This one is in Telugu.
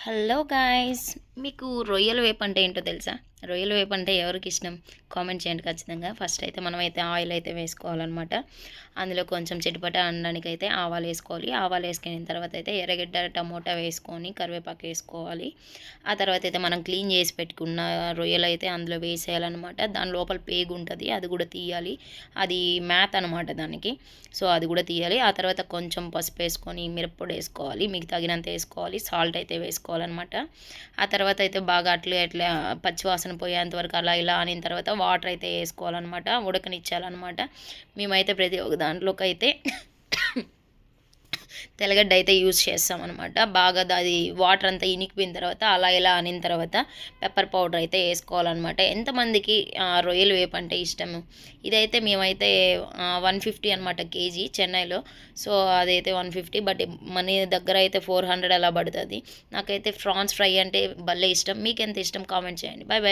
హలో గాయ్స్, మీకు రొయ్యల వేపు అంటే ఏంటో తెలుసా? రొయ్యల వేపు అంటే ఎవరికి ఇష్టం? కామెంట్ చేయండి ఖచ్చితంగా. ఫస్ట్ అయితే మనమైతే ఆయిల్ అయితే వేసుకోవాలన్నమాట. అందులో కొంచెం చిటపట అనడానికైతే ఆవాలు వేసుకోవాలి. ఆవాలు వేసుకున్న తర్వాత అయితే ఎర్రగడ్డ, టమోటా వేసుకొని కరివేపాకు వేసుకోవాలి. ఆ తర్వాత అయితే మనం క్లీన్ చేసి పెట్టుకున్న రొయ్యలు అయితే అందులో వేసేయాలన్నమాట. దాని లోపల పేగు ఉంటుంది, అది కూడా తీయాలి. అది మ్యాత్ అనమాట దానికి. సో అది కూడా తీయాలి. ఆ తర్వాత కొంచెం పసుపు వేసుకొని మిరప్పొడి వేసుకోవాలి, మీకు తగినంత వేసుకోవాలి. సాల్ట్ అయితే వేసుకోవాలన్నమాట. ఆ తర్వాత అయితే బాగా అట్లా పచ్చివాసన పోయేంత వరకు అలా ఇలా అనిన తర్వాత వాటర్ అయితే వేసుకోవాలన్నమాట, ఉడకనిచ్చాలన్నమాట. మేమైతే ప్రతి ఒక్క దాంట్లోకి అయితే తెల్లగడ్డ అయితే యూజ్ చేస్తామన్నమాట. బాగా అది వాటర్ అంతా ఇనికిపోయిన తర్వాత అలా ఇలా అనిన తర్వాత పెప్పర్ పౌడర్ అయితే వేసుకోవాలన్నమాట. ఎంతమందికి రొయ్యలు వేపు అంటే ఇష్టము? ఇదైతే మేమైతే 150 అనమాట కేజీ చెన్నైలో. సో అదైతే 150, బట్ మన దగ్గర అయితే 400 అలా పడుతుంది. నాకైతే ఫ్రాన్స్ ఫ్రై అంటే భలే ఇష్టం. మీకు ఎంత ఇష్టం కామెంట్ చేయండి. Bye bye.